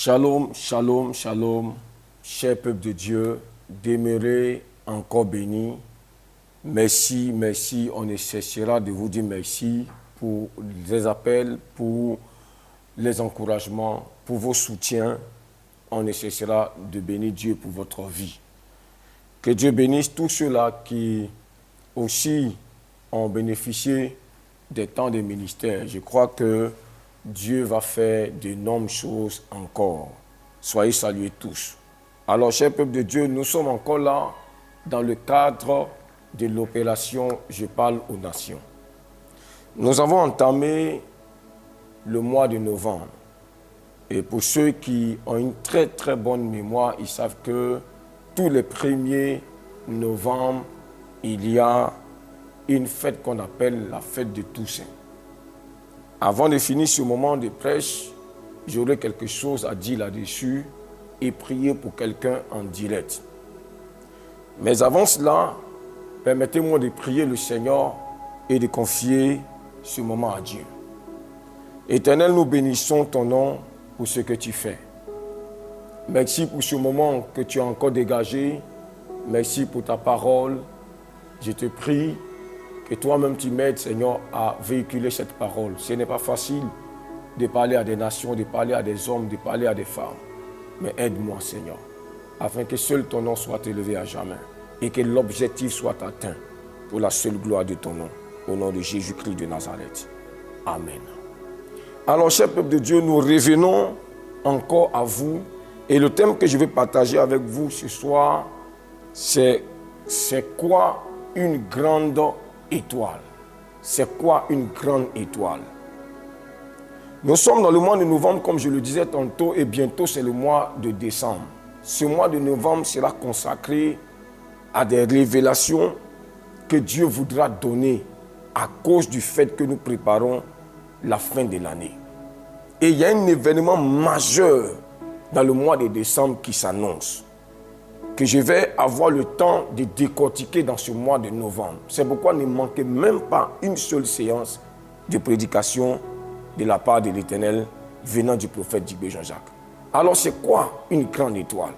Shalom, shalom, shalom, cher peuple de Dieu, demeurez encore bénis. Merci, merci, on ne cessera de vous dire merci pour les appels, pour les encouragements, pour vos soutiens. On ne cessera de bénir Dieu pour votre vie. Que Dieu bénisse tous ceux-là qui aussi ont bénéficié des temps de ministère. Je crois que Dieu va faire d'énormes choses encore. Soyez salués tous. Alors, cher peuple de Dieu, nous sommes encore là dans le cadre de l'opération « Je parle aux nations ». Nous avons entamé le mois de novembre. Et pour ceux qui ont une très très bonne mémoire, ils savent que tous les 1er novembre, il y a une fête qu'on appelle la fête de Toussaint. Avant de finir ce moment de prêche, j'aurai quelque chose à dire là-dessus et prier pour quelqu'un en direct. Mais avant cela, permettez-moi de prier le Seigneur et de confier ce moment à Dieu. Éternel, nous bénissons ton nom pour ce que tu fais. Merci pour ce moment que tu as encore dégagé. Merci pour ta parole. Je te prie que toi-même tu m'aides, Seigneur, à véhiculer cette parole. Ce n'est pas facile de parler à des nations, de parler à des hommes, de parler à des femmes. Mais aide-moi, Seigneur, afin que seul ton nom soit élevé à jamais et que l'objectif soit atteint pour la seule gloire de ton nom. Au nom de Jésus-Christ de Nazareth. Amen. Alors, cher peuple de Dieu, nous revenons encore à vous. Et le thème que je vais partager avec vous ce soir, c'est quoi une grande étoile? C'est quoi une grande étoile? Nous sommes dans le mois de novembre, comme je le disais tantôt, et bientôt c'est le mois de décembre. Ce mois de novembre sera consacré à des révélations que Dieu voudra donner à cause du fait que nous préparons la fin de l'année. Et il y a un événement majeur dans le mois de décembre qui s'annonce, que je vais avoir le temps de décortiquer dans ce mois de novembre. C'est pourquoi ne manquez même pas une seule séance de prédication de la part de l'Éternel venant du prophète Dibé Jean-Jacques. Alors c'est quoi une grande étoile?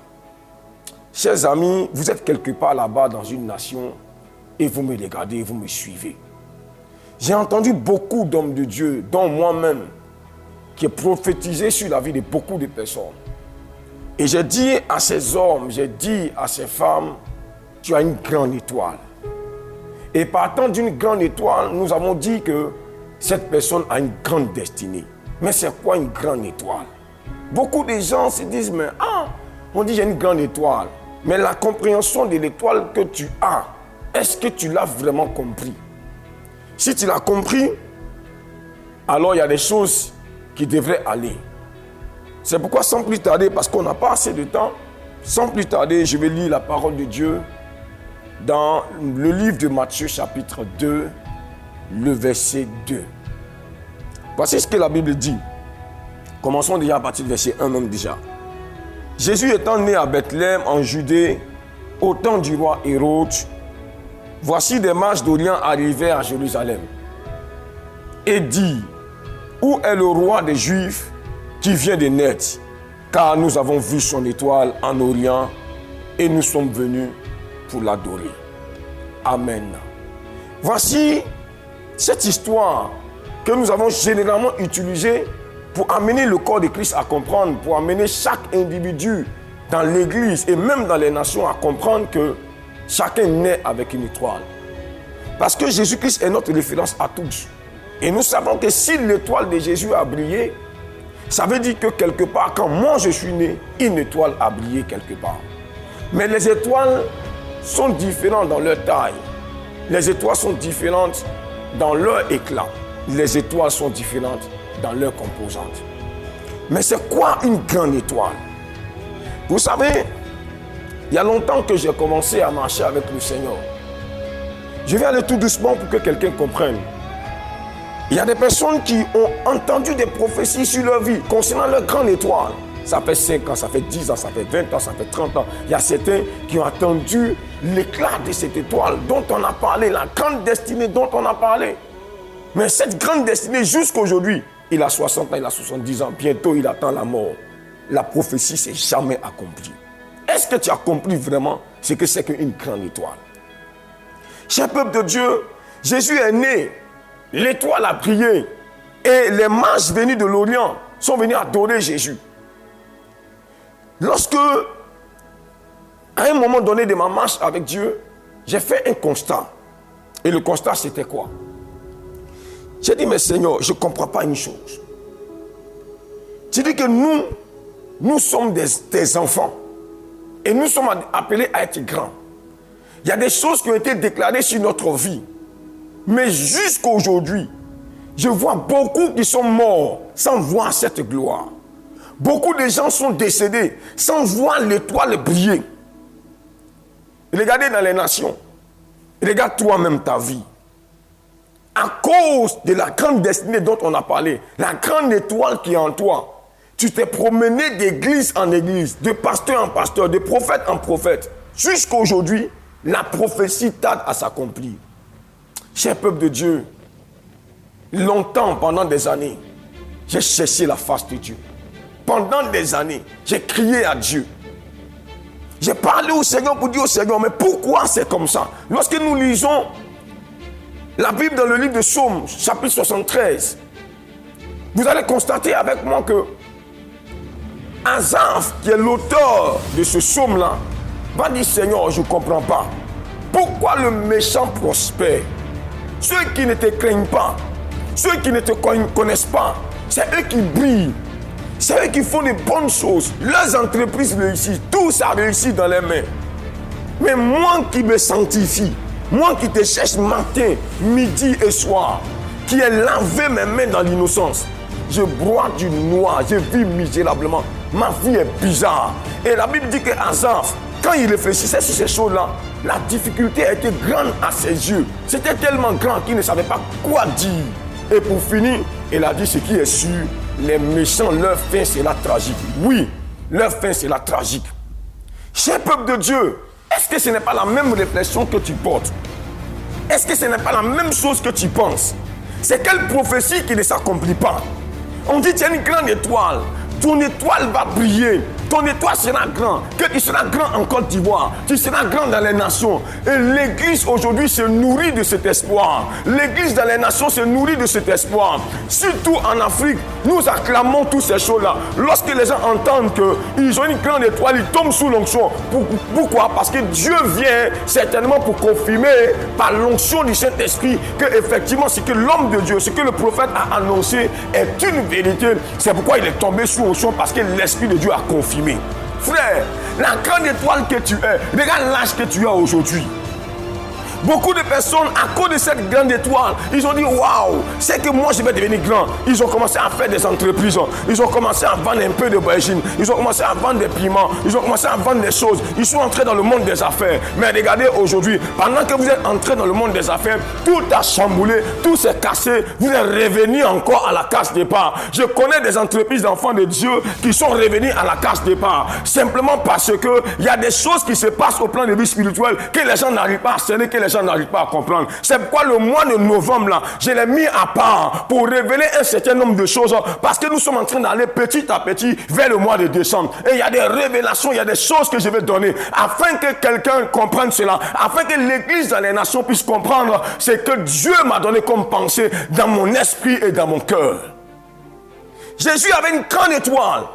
Chers amis, vous êtes quelque part là-bas dans une nation et vous me regardez, vous me suivez. J'ai entendu beaucoup d'hommes de Dieu, dont moi-même, qui ai prophétisé sur la vie de beaucoup de personnes. Et j'ai dit à ces hommes, j'ai dit à ces femmes, tu as une grande étoile. Et partant d'une grande étoile, nous avons dit que cette personne a une grande destinée. Mais c'est quoi une grande étoile? Beaucoup de gens se disent, mais on dit j'ai une grande étoile. Mais la compréhension de l'étoile que tu as, est-ce que tu l'as vraiment compris? Si tu l'as compris, alors il y a des choses qui devraient aller. C'est pourquoi sans plus tarder, parce qu'on n'a pas assez de temps, sans plus tarder, je vais lire la parole de Dieu dans le livre de Matthieu chapitre 2, le verset 2. Voici ce que la Bible dit. Commençons déjà à partir du verset 1 même déjà. Jésus étant né à Bethléem en Judée, au temps du roi Hérode, voici des mages d'Orient arrivèrent à Jérusalem et dit, où est le roi des Juifs qui vient de naître? Car nous avons vu son étoile en Orient et nous sommes venus pour l'adorer. Amen. Voici cette histoire que nous avons généralement utilisée pour amener le corps de Christ à comprendre, pour amener chaque individu dans l'église et même dans les nations à comprendre que chacun naît avec une étoile. Parce que Jésus-Christ est notre référence à tous. Et nous savons que si l'étoile de Jésus a brillé, ça veut dire que quelque part, quand moi je suis né, une étoile a brillé quelque part. Mais les étoiles sont différentes dans leur taille. Les étoiles sont différentes dans leur éclat. Les étoiles sont différentes dans leurs composantes. Mais c'est quoi une grande étoile? Vous savez, il y a longtemps que j'ai commencé à marcher avec le Seigneur. Je vais aller tout doucement pour que quelqu'un comprenne. Il y a des personnes qui ont entendu des prophéties sur leur vie concernant leur grande étoile. Ça fait 5 ans, ça fait 10 ans, ça fait 20 ans, ça fait 30 ans. Il y a certains qui ont attendu l'éclat de cette étoile dont on a parlé, la grande destinée dont on a parlé. Mais cette grande destinée, jusqu'à aujourd'hui, il a 60 ans, il a 70 ans, bientôt il attend la mort. la prophétie s'est jamais accomplie. Est-ce que tu as compris vraiment ce que c'est qu'une grande étoile? Cher peuple de Dieu, Jésus est né, l'étoile a brillé et les mages venus de l'Orient sont venus adorer Jésus. Lorsque, à un moment donné de ma marche avec Dieu, j'ai fait un constat. Et le constat, c'était quoi? J'ai dit, mais Seigneur, je ne comprends pas une chose. Tu dis que nous sommes des enfants. Et nous sommes appelés à être grands. Il y a des choses qui ont été déclarées sur notre vie. Mais jusqu'à aujourd'hui, je vois beaucoup qui sont morts sans voir cette gloire. Beaucoup de gens sont décédés sans voir l'étoile briller. Regardez dans les nations. Regarde toi-même ta vie. À cause de la grande destinée dont on a parlé, la grande étoile qui est en toi, tu t'es promené d'église en église, de pasteur en pasteur, de prophète en prophète. Jusqu'à aujourd'hui, la prophétie tarde à s'accomplir. Cher peuple de Dieu, longtemps, pendant des années, j'ai cherché la face de Dieu. Pendant des années, j'ai crié à Dieu. J'ai parlé au Seigneur pour dire au Seigneur, mais pourquoi c'est comme ça? Lorsque nous lisons la Bible dans le livre de Psaume, chapitre 73, vous allez constater avec moi que Asaph, qui est l'auteur de ce psaume-là, va dire, Seigneur, je ne comprends pas. Pourquoi le méchant prospère? Ceux qui ne te craignent pas, ceux qui ne te connaissent pas, c'est eux qui brillent. C'est eux qui font de bonnes choses. Leurs entreprises réussissent. Tout ça réussit dans les mains. Mais moi qui me sanctifie, moi qui te cherche matin, midi et soir, qui ai lavé mes mains dans l'innocence, je bois du noir, je vis misérablement. Ma vie est bizarre. Et la Bible dit que Asaph, quand il réfléchissait sur ces choses-là, la difficulté était grande à ses yeux. C'était tellement grand qu'il ne savait pas quoi dire. Et pour finir, il a dit ce qui est sûr, les méchants, leur fin sera tragique. Oui, leur fin sera tragique. Cher peuple de Dieu, est-ce que ce n'est pas la même réflexion que tu portes? Est-ce que ce n'est pas la même chose que tu penses? C'est quelle prophétie qui ne s'accomplit pas? On dit tu as une grande étoile. Ton étoile va briller. Ton étoile sera grand. Que tu seras grand en Côte d'Ivoire. Tu seras grand dans les nations. Et l'église aujourd'hui se nourrit de cet espoir. L'église dans les nations se nourrit de cet espoir. Surtout en Afrique, nous acclamons toutes ces choses-là. Lorsque les gens entendent qu'ils ont une grande étoile, ils tombent sous l'onction. Pourquoi? Parce que Dieu vient certainement pour confirmer par l'onction du Saint-Esprit que effectivement ce que l'homme de Dieu, ce que le prophète a annoncé est une vérité. C'est pourquoi il est tombé sous l'onction, parce que l'Esprit de Dieu a confirmé. Frère, la grande étoile que tu es, regarde l'âge que tu as aujourd'hui. Beaucoup de personnes, à cause de cette grande étoile, ils ont dit waouh, c'est que moi je vais devenir grand. Ils ont commencé à faire des entreprises, ils ont commencé à vendre un peu de aubergines, ils ont commencé à vendre des piments, ils ont commencé à vendre des choses. Ils sont entrés dans le monde des affaires. Mais regardez aujourd'hui, pendant que vous êtes entrés dans le monde des affaires, tout a chamboulé, tout s'est cassé. Vous êtes revenus encore à la case départ. Je connais des entreprises d'enfants de Dieu qui sont revenus à la case départ. Simplement parce que il y a des choses qui se passent au plan de vie spirituelle que les gens n'arrivent pas à cerner, que les gens n'arrivent pas à comprendre. C'est pourquoi le mois de novembre là, je l'ai mis à part pour révéler un certain nombre de choses, parce que nous sommes en train d'aller petit à petit vers le mois de décembre. Et il y a des révélations, il y a des choses que je vais donner afin que quelqu'un comprenne cela, afin que l'église dans les nations puisse comprendre ce que Dieu m'a donné comme pensée dans mon esprit et dans mon cœur. Jésus avait une grande étoile.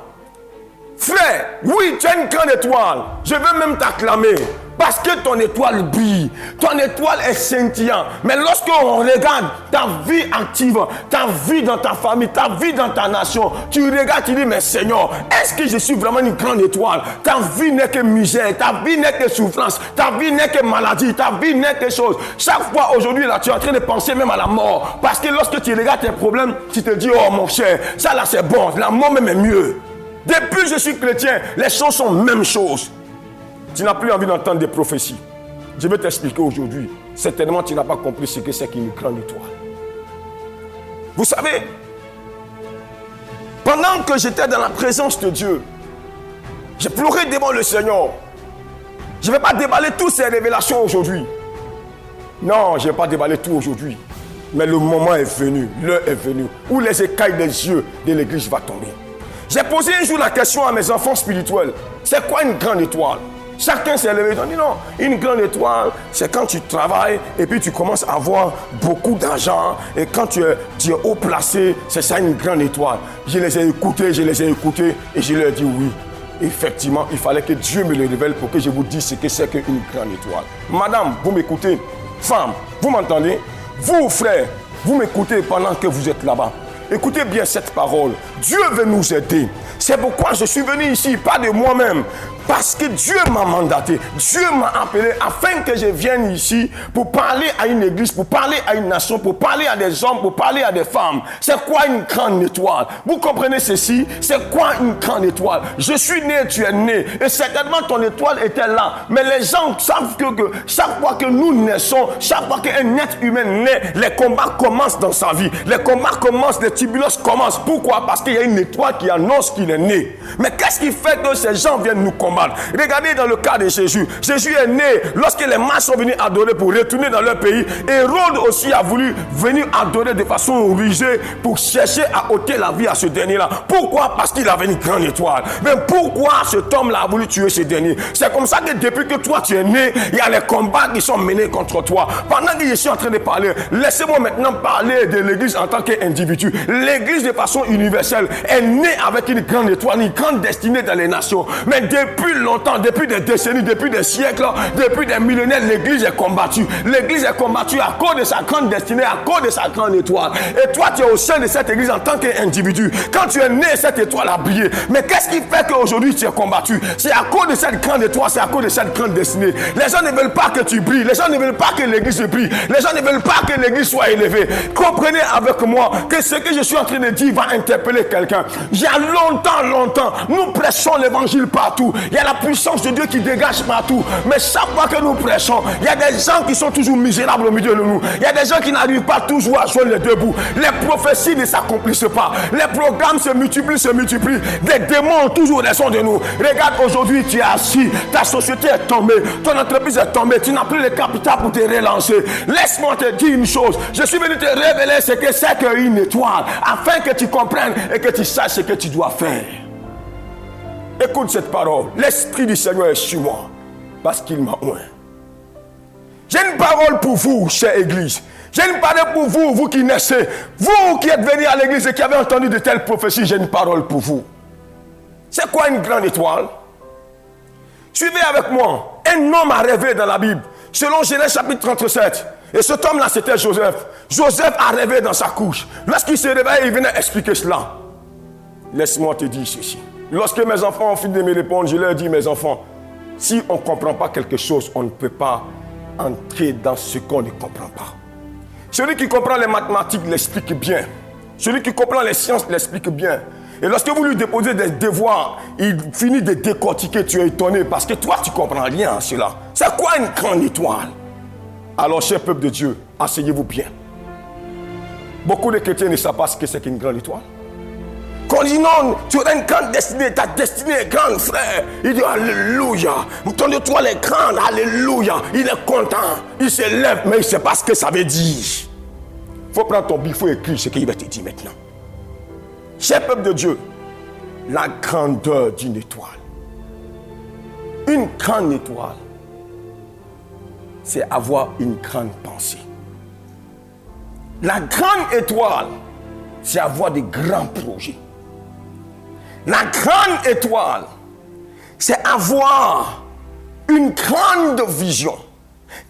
Frère, oui, tu as une grande étoile. Je veux même t'acclamer. Parce que ton étoile brille. Ton étoile est scintillante. Mais lorsqu'on regarde ta vie active, ta vie dans ta famille, ta vie dans ta nation, tu regardes, tu dis, mais Seigneur, est-ce que je suis vraiment une grande étoile? Ta vie n'est que misère, ta vie n'est que souffrance, ta vie n'est que maladie, ta vie n'est que chose. Chaque fois aujourd'hui, là, tu es en train de penser même à la mort. Parce que lorsque tu regardes tes problèmes, tu te dis, oh mon cher, ça là c'est bon, la mort même est mieux. Depuis que je suis chrétien, les choses sont même chose. Tu n'as plus envie d'entendre des prophéties. Je vais t'expliquer aujourd'hui. Certainement, tu n'as pas compris ce que c'est qu'une grande étoile. Vous savez, pendant que j'étais dans la présence de Dieu, j'ai pleuré devant le Seigneur. Je ne vais pas déballer toutes ces révélations aujourd'hui. Non, je ne vais pas déballer tout aujourd'hui. Mais le moment est venu, l'heure est venue, où les écailles des yeux de l'église vont tomber. J'ai posé un jour la question à mes enfants spirituels. C'est quoi une grande étoile? Chacun s'est levé. Ils ont dit non, une grande étoile, c'est quand tu travailles et puis tu commences à avoir beaucoup d'argent. Et quand tu es haut placé, c'est ça une grande étoile. Je les ai écoutés et je leur ai dit oui. Effectivement, il fallait que Dieu me le révèle pour que je vous dise ce que c'est qu'une grande étoile. Madame, vous m'écoutez? Femme, vous m'entendez? Vous, frère, vous m'écoutez pendant que vous êtes là-bas. Écoutez bien cette parole. Dieu veut nous aider. C'est pourquoi je suis venu ici, pas de moi-même. Parce que Dieu m'a mandaté, Dieu m'a appelé afin que je vienne ici pour parler à une église, pour parler à une nation, pour parler à des hommes, pour parler à des femmes. C'est quoi une grande étoile? Vous comprenez ceci? C'est quoi une grande étoile? Je suis né, tu es né. Et certainement ton étoile était là. Mais les gens savent que chaque fois que nous naissons, chaque fois qu'un être humain naît, les combats commencent dans sa vie. Les combats commencent, les turbulences commencent. Pourquoi? Parce qu'il y a une étoile qui annonce qu'il est né. Mais qu'est-ce qui fait que ces gens viennent nous combattre? Regardez dans le cas de Jésus. Jésus est né lorsque les masses sont venues adorer pour retourner dans leur pays. Hérode aussi a voulu venir adorer de façon rusée pour chercher à ôter la vie à ce dernier-là. Pourquoi? Parce qu'il avait une grande étoile. Mais pourquoi cet homme-là a voulu tuer ce dernier? C'est comme ça que depuis que toi tu es né, il y a les combats qui sont menés contre toi. Pendant que je suis en train de parler, laissez-moi maintenant parler de l'église en tant qu'individu. L'église de façon universelle est née avec une grande étoile, une grande destinée dans les nations. Mais depuis longtemps, depuis des décennies, depuis des siècles, depuis des millénaires, l'église est combattue. L'église est combattue à cause de sa grande destinée, à cause de sa grande étoile. Et toi, tu es au sein de cette église en tant qu'individu. Quand tu es né, cette étoile a brillé. Mais qu'est-ce qui fait qu'aujourd'hui tu es combattu? C'est à cause de cette grande étoile, c'est à cause de cette grande destinée. Les gens ne veulent pas que tu brilles. Les gens ne veulent pas que l'église brille. Les gens ne veulent pas que l'église soit élevée. Comprenez avec moi que ce que je suis en train de dire va interpeller quelqu'un. Il y a longtemps, nous prêchons l'évangile partout. Il y a la puissance de Dieu qui dégage partout. Mais chaque fois que nous prêchons, il y a des gens qui sont toujours misérables au milieu de nous. Il y a des gens qui n'arrivent pas toujours à joindre les deux bouts. Les prophéties ne s'accomplissent pas. Les programmes se multiplient. Des démons ont toujours raison de nous. Regarde, aujourd'hui tu es assis. Ta société est tombée. Ton entreprise est tombée. Tu n'as plus le capital pour te relancer. Laisse-moi te dire une chose. Je suis venu te révéler ce que c'est qu'une étoile. Afin que tu comprennes et que tu saches ce que tu dois faire. Écoute cette parole. L'Esprit du Seigneur est sur moi parce qu'il m'a oint. J'ai une parole pour vous, chère Église. J'ai une parole pour vous, vous qui naissez. Vous qui êtes venus à l'église et qui avez entendu de telles prophéties, j'ai une parole pour vous. C'est quoi une grande étoile? Suivez avec moi. Un homme a rêvé dans la Bible. Selon Genèse chapitre 37. Et cet homme-là, c'était Joseph. Joseph a rêvé dans sa couche. Lorsqu'il se réveille, il venait expliquer cela. Laisse-moi te dire ceci. Lorsque mes enfants ont fini de me répondre, je leur dis, mes enfants, si on ne comprend pas quelque chose, on ne peut pas entrer dans ce qu'on ne comprend pas. Celui qui comprend les mathématiques l'explique bien. Celui qui comprend les sciences l'explique bien. Et lorsque vous lui déposez des devoirs, il finit de décortiquer, tu es étonné parce que toi, tu ne comprends rien à cela. C'est quoi une grande étoile? Alors, cher peuple de Dieu, asseyez-vous bien. Beaucoup de chrétiens ne savent pas ce que c'est qu'une grande étoile. Quand on dit non, tu auras une grande destinée, ta destinée est grande, frère. Il dit alléluia. Ton étoile est grande, alléluia. Il est content, il se lève, mais il ne sait pas ce que ça veut dire. Il faut prendre ton bic, il faut écrire ce qu'il va te dire maintenant. Cher peuple de Dieu, la grandeur d'une étoile. Une grande étoile, c'est avoir une grande pensée. La grande étoile, c'est avoir de grands projets. La grande étoile, c'est avoir une grande vision.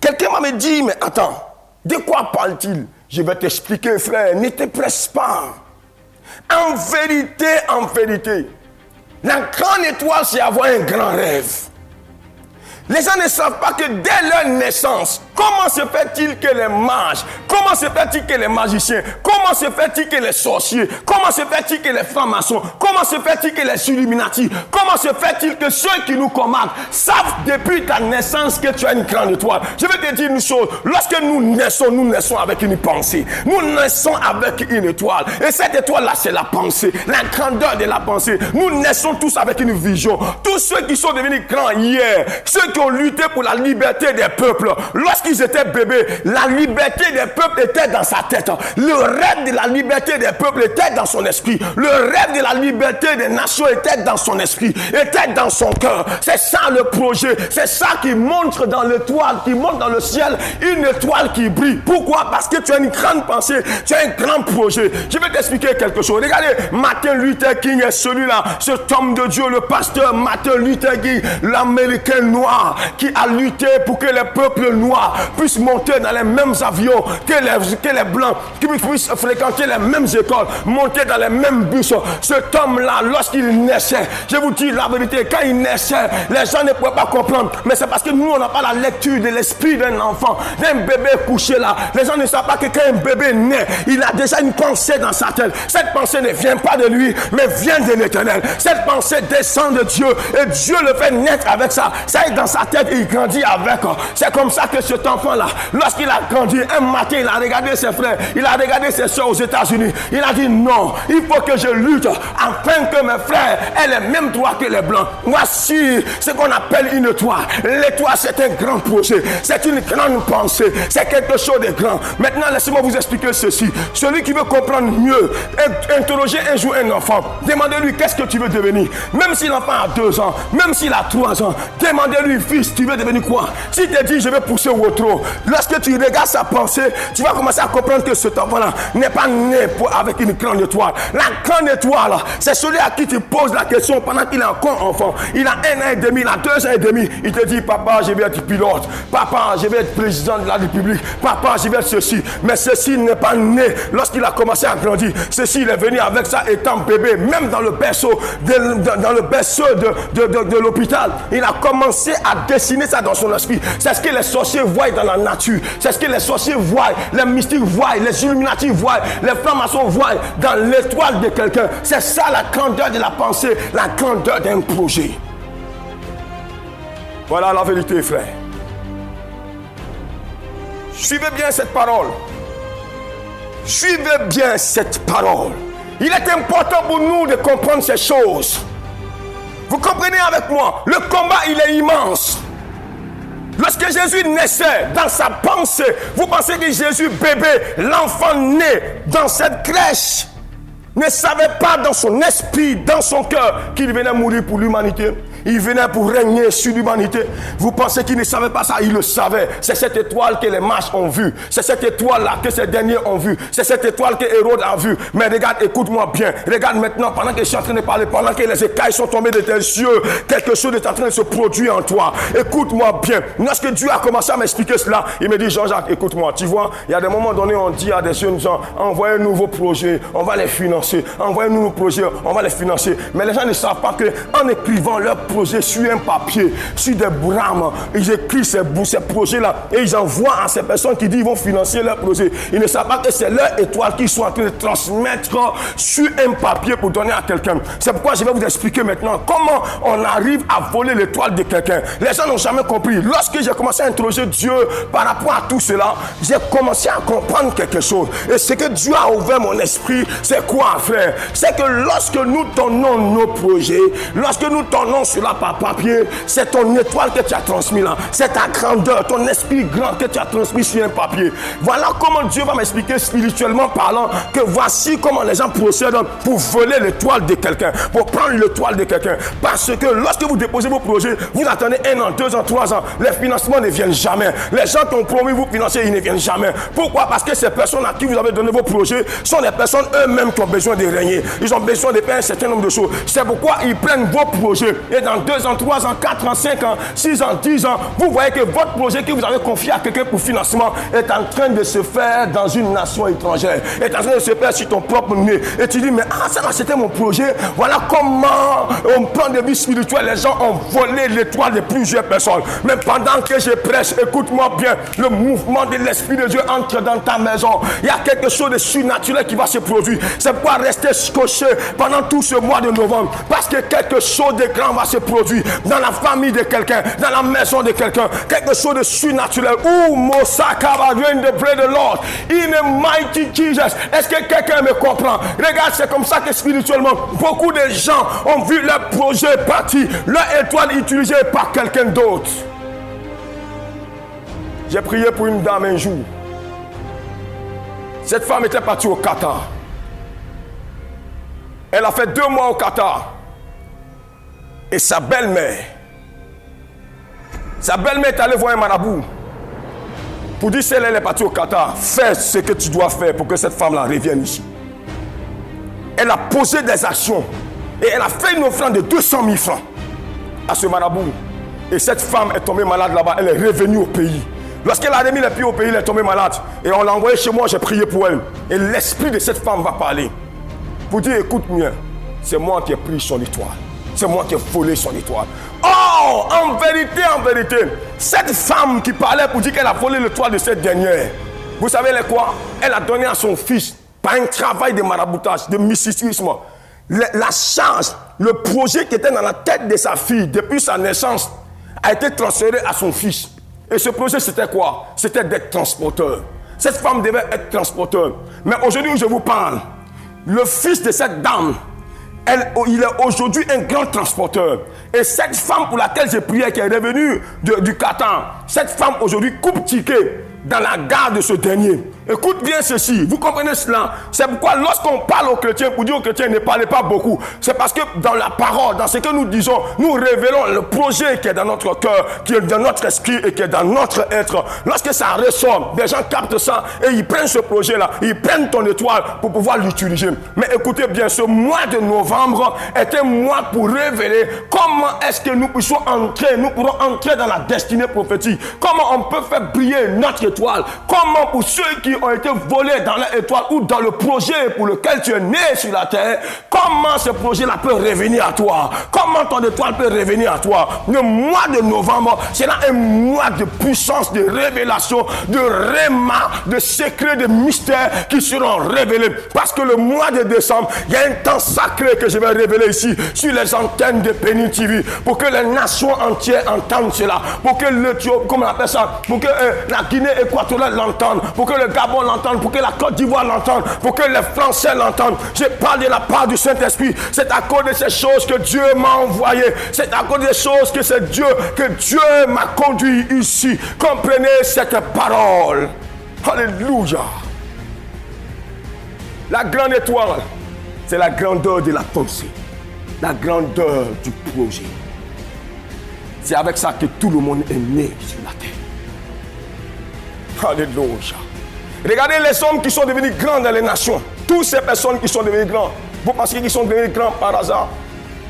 Quelqu'un m'a dit, mais attends, de quoi parle-t-il? Je vais t'expliquer, frère, ne te presse pas. En vérité, la grande étoile, c'est avoir un grand rêve. Les gens ne savent pas que dès leur naissance, comment se fait-il que les mages, comment se fait-il que les magiciens, comment se fait-il que les sorciers, comment se fait-il que les francs-maçons, comment se fait-il que les Illuminati, comment se fait-il que ceux qui nous commandent savent depuis ta naissance que tu as une grande étoile? Je vais te dire une chose, lorsque nous naissons avec une pensée, nous naissons avec une étoile, et cette étoile-là, c'est la pensée, la grandeur de la pensée. Nous naissons tous avec une vision. Tous ceux qui sont devenus grands hier, ceux qui ont lutté pour la liberté des peuples, lorsqu'ils lorsqu'ils étaient bébés, la liberté des peuples était dans sa tête. Le rêve de la liberté des peuples était dans son esprit. Le rêve de la liberté des nations était dans son esprit, était dans son cœur. C'est ça le projet. C'est ça qui montre dans l'étoile, qui montre dans le ciel, une étoile qui brille. Pourquoi? Parce que tu as une grande pensée, tu as un grand projet. Je vais t'expliquer quelque chose. Regardez, Martin Luther King est celui-là, cet homme de Dieu, le pasteur Martin Luther King, l'Américain noir, qui a lutté pour que les peuples noirs puissent monter dans les mêmes avions que les blancs, qui puissent fréquenter les mêmes écoles, monter dans les mêmes bus. Cet homme-là, lorsqu'il naissait, je vous dis la vérité, quand il naissait, les gens ne pouvaient pas comprendre. Mais c'est parce que nous, on n'a pas la lecture de l'esprit d'un enfant, d'un bébé couché là. Les gens ne savent pas que quand un bébé naît, il a déjà une pensée dans sa tête. Cette pensée ne vient pas de lui, mais vient de l'Éternel. Cette pensée descend de Dieu et Dieu le fait naître avec ça. Ça est dans sa tête et il grandit avec. C'est comme ça que cet enfant-là, lorsqu'il a grandi, un matin, il a regardé ses frères, il a regardé ses soeurs aux États-Unis. Il a dit non, il faut que je lutte afin que mes frères aient les mêmes droits que les blancs. Voici ce qu'on appelle une étoile. L'étoile, c'est un grand projet, c'est une grande pensée, c'est quelque chose de grand. Maintenant, laissez-moi vous expliquer ceci. Celui qui veut comprendre mieux, interrogez un jour un enfant, demandez-lui qu'est-ce que tu veux devenir. Même si l'enfant a 2 ans, même s'il a 3 ans, demandez-lui, fils, tu veux devenir quoi? S'il te dit je vais pousser au trot, lorsque tu regardes sa pensée, tu vas commencer à comprendre que cet enfant-là n'est pas né avec une grande étoile. La grande étoile, c'est celui à qui tu poses la question pendant qu'il est encore enfant. Il a 1 an et demi, il a 2 ans et demi. Il te dit, papa, je vais être pilote. Papa, je vais être président de la République. Papa, je vais être ceci. Mais ceci n'est pas né lorsqu'il a commencé à grandir. Ceci, il est venu avec ça étant bébé, même dans le berceau de l'hôpital. Il a commencé à dessiner ça dans son esprit. C'est ce que les sorciers voient dans la nature. C'est ce que les sorciers voient, les mystiques voient, les illuminatifs voient, les francs-maçons voient dans l'étoile de quelqu'un. C'est ça la grandeur de la pensée, la grandeur d'un projet. Voilà la vérité, frère. Suivez bien cette parole. Suivez bien cette parole. Il est important pour nous de comprendre ces choses. Vous comprenez avec moi, le combat il est immense. Lorsque Jésus naissait dans sa pensée, vous pensez que Jésus bébé, l'enfant né dans cette crèche, ne savait pas dans son esprit, dans son cœur, qu'il venait mourir pour l'humanité. Il venait pour régner sur l'humanité. Vous pensez qu'il ne savait pas ça? Il le savait. C'est cette étoile que les mages ont vue. C'est cette étoile-là que ces derniers ont vue. C'est cette étoile que Hérode a vue. Mais regarde, écoute-moi bien. Regarde maintenant, pendant que je suis en train de parler, pendant que les écailles sont tombées de tes yeux, quelque chose est en train de se produire en toi. Écoute-moi bien. Lorsque Dieu a commencé à m'expliquer cela, il me dit, Jean-Jacques, écoute-moi. Tu vois, il y a des moments donnés, on dit à des jeunes gens, envoyez un nouveau projet, on va les financer. Envoyez un nouveau projet, on va les financer. Mais les gens ne savent pas qu'en écrivant leur projet sur un papier, sur des brames, ils écrivent ces projets-là et ils envoient à ces personnes qui disent qu'ils vont financer leur projet. Ils ne savent pas que c'est leur étoile qu'ils sont en train de transmettre sur un papier pour donner à quelqu'un. C'est pourquoi je vais vous expliquer maintenant comment on arrive à voler l'étoile de quelqu'un. Les gens n'ont jamais compris. Lorsque j'ai commencé à interroger Dieu par rapport à tout cela, j'ai commencé à comprendre quelque chose. Et ce que Dieu a ouvert mon esprit, c'est quoi, frère? C'est que lorsque nous donnons nos projets, lorsque nous donnons cela par papier, c'est ton étoile que tu as transmis là. C'est ta grandeur, ton esprit grand que tu as transmis sur un papier. Voilà comment Dieu va m'expliquer spirituellement parlant que voici comment les gens procèdent pour voler l'étoile de quelqu'un, pour prendre l'étoile de quelqu'un. Parce que lorsque vous déposez vos projets, vous attendez 1 an, 2 ans, 3 ans, les financements ne viennent jamais. Les gens qui ont promis vous financer, ils ne viennent jamais. Pourquoi? Parce que ces personnes à qui vous avez donné vos projets sont des personnes eux-mêmes qui ont besoin de régner. Ils ont besoin de faire un certain nombre de choses. C'est pourquoi ils prennent vos projets et dans 2 ans, 3 ans, 4 ans, 5 ans, 6 ans, 10 ans, vous voyez que votre projet que vous avez confié à quelqu'un pour financement est en train de se faire dans une nation étrangère, est en train de se faire sur ton propre nez. Et tu dis, mais ça c'était mon projet. Voilà comment, au plan de vie spirituel, les gens ont volé l'étoile de plusieurs personnes. Mais pendant que je prêche, écoute-moi bien, le mouvement de l'Esprit de Dieu entre dans ta maison. Il y a quelque chose de surnaturel qui va se produire. C'est pourquoi rester scotché pendant tout ce mois de novembre. Parce que quelque chose de grand va se produire dans la famille de quelqu'un, dans la maison de quelqu'un. Quelque chose de surnaturel. Ouh, Mosaka va venir de pray the Lord. In a mighty Jesus. Est-ce que quelqu'un me comprend? Regarde, c'est comme ça que spirituellement, beaucoup de gens ont vu leur projet partir, leur étoile utilisée par quelqu'un d'autre. J'ai prié pour une dame un jour. Cette femme était partie au Qatar. Elle a fait 2 mois au Qatar. Et sa belle-mère est allée voir un marabout pour dire si elle est partie au Qatar, fais ce que tu dois faire pour que cette femme-là revienne ici. Elle a posé des actions et elle a fait une offrande de 200 000 francs à ce marabout. Et cette femme est tombée malade là-bas. Elle est revenue au pays. Lorsqu'elle a remis les pieds au pays, elle est tombée malade. Et on l'a envoyée chez moi, j'ai prié pour elle. Et l'esprit de cette femme va parler. Pour dire, écoute bien, c'est moi qui ai pris son étoile. C'est moi qui ai volé son étoile. Oh, en vérité, cette femme qui parlait pour dire qu'elle a volé l'étoile de cette dernière, vous savez elle est quoi? Elle a donné à son fils, par un travail de maraboutage, de mysticisme, la charge, le projet qui était dans la tête de sa fille depuis sa naissance a été transféré à son fils. Et ce projet c'était quoi? C'était d'être transporteur. Cette femme devait être transporteur. Mais aujourd'hui où je vous parle, le fils de cette dame, il est aujourd'hui un grand transporteur. Et cette femme pour laquelle j'ai prié, qui est revenue du Qatar, cette femme aujourd'hui coupe ticket dans la gare de ce dernier. Écoute bien ceci, vous comprenez cela? C'est pourquoi lorsqu'on parle aux chrétiens, pour dire aux chrétiens ne parlez pas beaucoup, c'est parce que dans la parole, dans ce que nous disons, nous révélons le projet qui est dans notre cœur, qui est dans notre esprit et qui est dans notre être. Lorsque ça ressort, des gens captent ça et ils prennent ce projet-là, ils prennent ton étoile pour pouvoir l'utiliser. Mais écoutez bien, ce mois de novembre est un mois pour révéler comment est-ce que nous pourrons entrer dans la destinée prophétique. Comment on peut faire briller notre étoile. Comment pour ceux qui ont été volés dans l'étoile ou dans le projet pour lequel tu es né sur la terre, comment ce projet-là peut revenir à toi? Comment ton étoile peut revenir à toi? Le mois de novembre, c'est là un mois de puissance, de révélation, de réma, de secrets, de mystères qui seront révélés. Parce que le mois de décembre, il y a un temps sacré que je vais révéler ici sur les antennes de Béni TV pour que les nations entières entendent cela, pour que comment on appelle ça, pour que la Guinée équatoriale l'entende, pour que le Gabon l'entende, pour que la Côte d'Ivoire l'entende, pour que les Français l'entendent. Je parle de la part du Saint-Esprit. C'est à cause de ces choses que Dieu m'a envoyé. C'est à cause des choses que Dieu m'a conduit ici. Comprenez cette parole. Alléluia. La grande étoile, c'est la grandeur de la pensée, la grandeur du projet. C'est avec ça que tout le monde est né sur la terre. Alléluia. Regardez les hommes qui sont devenus grands dans les nations. Toutes ces personnes qui sont devenues grands, vous pensez qu'ils sont devenus grands par hasard?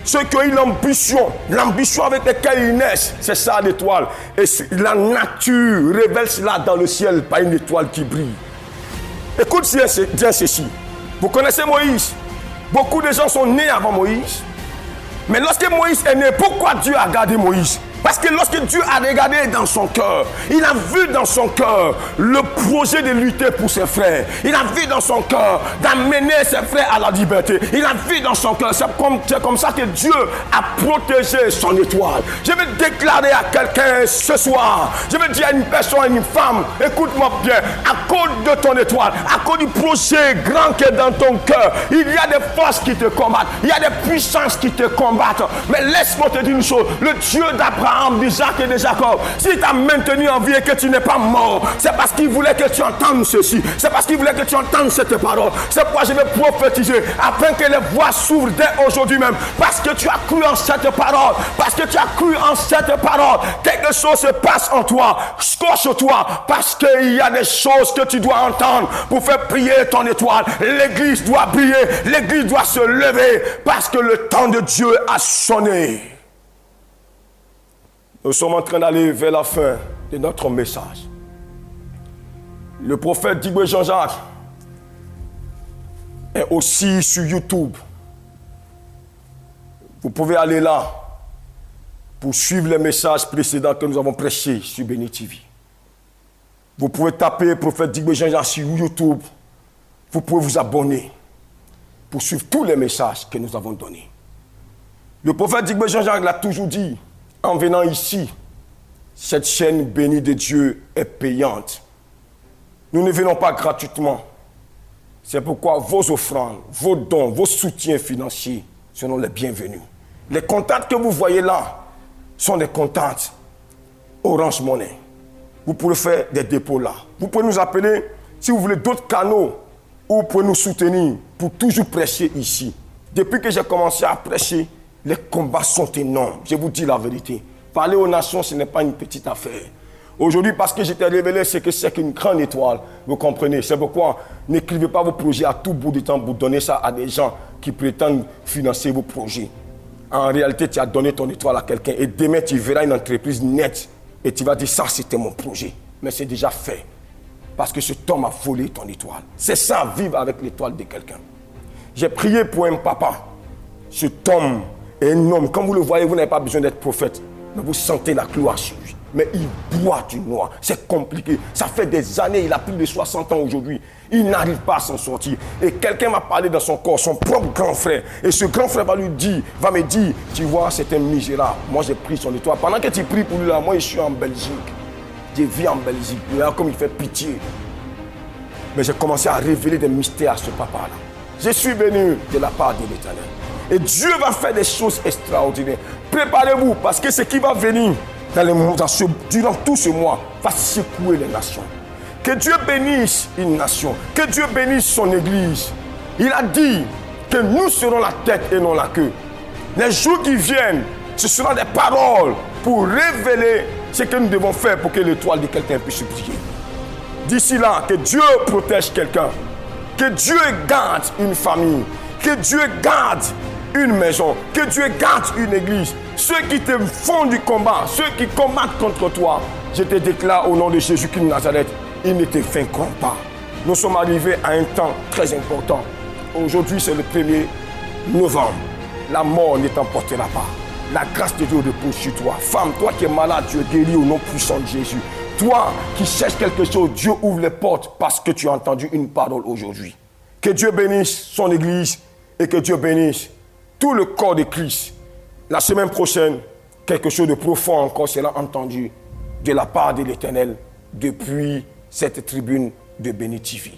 Ceux qui ont eu l'ambition avec laquelle ils naissent, c'est ça l'étoile. Et la nature révèle cela dans le ciel par une étoile qui brille. Écoute bien ceci. Vous connaissez Moïse? Beaucoup de gens sont nés avant Moïse. Mais lorsque Moïse est né, pourquoi Dieu a gardé Moïse? Parce que lorsque Dieu a regardé dans son cœur, il a vu dans son cœur le projet de lutter pour ses frères. Il a vu dans son cœur d'amener ses frères à la liberté. Il a vu dans son cœur. C'est comme ça que Dieu a protégé son étoile. Je vais déclarer à quelqu'un ce soir, je vais dire à une personne, à une femme, écoute-moi bien, à cause de ton étoile, à cause du projet grand qui est dans ton cœur, il y a des forces qui te combattent, il y a des puissances qui te combattent. Mais laisse-moi te dire une chose, le Dieu d'Abraham, d'Isaac et de Jacob, s'il t'a maintenu en vie et que tu n'es pas mort, c'est parce qu'il voulait que tu entendes ceci, c'est parce qu'il voulait que tu entendes cette parole. C'est pourquoi je vais prophétiser afin que les voies s'ouvrent dès aujourd'hui même, parce que tu as cru en cette parole, parce que tu as cru en cette parole, quelque chose se passe en toi, scotche-toi, parce qu'il y a des choses que tu dois entendre pour faire briller ton étoile. L'église doit briller, l'église doit se lever, parce que le temps de Dieu a sonné. Nous sommes en train d'aller vers la fin de notre message. Le prophète Diboué Jean-Jacques est aussi sur YouTube. Vous pouvez aller là pour suivre les messages précédents que nous avons prêchés sur Béni TV. Vous pouvez taper prophète Diboué Jean-Jacques sur YouTube. Vous pouvez vous abonner pour suivre tous les messages que nous avons donnés. Le prophète Diboué Jean-Jacques l'a toujours dit. En venant ici, cette chaîne bénie de Dieu est payante. Nous ne venons pas gratuitement. C'est pourquoi vos offrandes, vos dons, vos soutiens financiers seront les bienvenus. Les contacts que vous voyez là sont des contacts Orange Money. vous pouvez faire des dépôts là. Vous pouvez nous appeler si vous voulez d'autres canaux où vous pouvez nous soutenir pour toujours prêcher ici. Depuis que j'ai commencé à prêcher, les combats sont énormes. Je vous dis la vérité. Parler aux nations, ce n'est pas une petite affaire. Aujourd'hui, parce que je t'ai révélé ce que c'est qu'une grande étoile, vous comprenez. C'est pourquoi n'écrivez pas vos projets à tout bout du temps pour donner ça à des gens qui prétendent financer vos projets. En réalité, tu as donné ton étoile à quelqu'un et demain, tu verras une entreprise nette et tu vas dire ça, c'était mon projet. Mais c'est déjà fait. Parce que cet homme a volé ton étoile. C'est ça, vivre avec l'étoile de quelqu'un. J'ai prié pour un papa. Cet homme est un homme. Comme vous le voyez, vous n'avez pas besoin d'être prophète. Mais vous sentez la gloire sur lui. Mais il boit du noir. C'est compliqué. Ça fait des années. Il a plus de 60 ans aujourd'hui. Il n'arrive pas à s'en sortir. Et quelqu'un m'a parlé dans son corps, son propre grand frère. Et ce grand frère va me dire, tu vois, c'est un misérable. Moi, j'ai pris son étoile. Pendant que tu pries pour lui là, moi, je suis en Belgique. Je vis en Belgique. Là, comme il fait pitié. Mais j'ai commencé à révéler des mystères à ce papa-là. Je suis venu de la part de l'Éternel. Et Dieu va faire des choses extraordinaires. Préparez-vous, parce que ce qui va venir durant tout ce mois va secouer les nations. Que Dieu bénisse une nation. Que Dieu bénisse son église. Il a dit que nous serons la tête et non la queue. Les jours qui viennent, ce seront des paroles pour révéler ce que nous devons faire pour que l'étoile de quelqu'un puisse briller. D'ici là, que Dieu protège quelqu'un. Que Dieu garde une famille. Que Dieu garde une maison. Que Dieu garde une église. Ceux qui te font du combat, ceux qui combattent contre toi, je te déclare au nom de Jésus-Christ de Nazareth, ils ne te vaincront pas. Nous sommes arrivés à un temps très important. Aujourd'hui, c'est le 1er novembre. La mort ne t'emportera pas. La grâce de Dieu repose sur toi. Femme, toi qui es malade, tu es guéri au nom puissant de Jésus. Toi qui cherches quelque chose, Dieu ouvre les portes parce que tu as entendu une parole aujourd'hui. Que Dieu bénisse son église et que Dieu bénisse tout le corps de Christ. La semaine prochaine, quelque chose de profond encore sera entendu de la part de l'Éternel depuis cette tribune de Béni TV.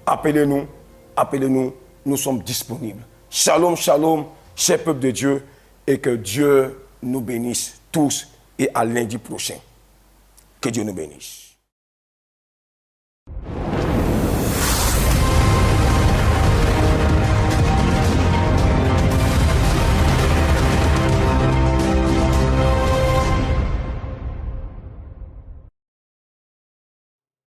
Appelez-nous, nous sommes disponibles. Shalom, shalom, cher peuple de Dieu, et que Dieu nous bénisse tous et à lundi prochain. Que Dieu nous bénisse.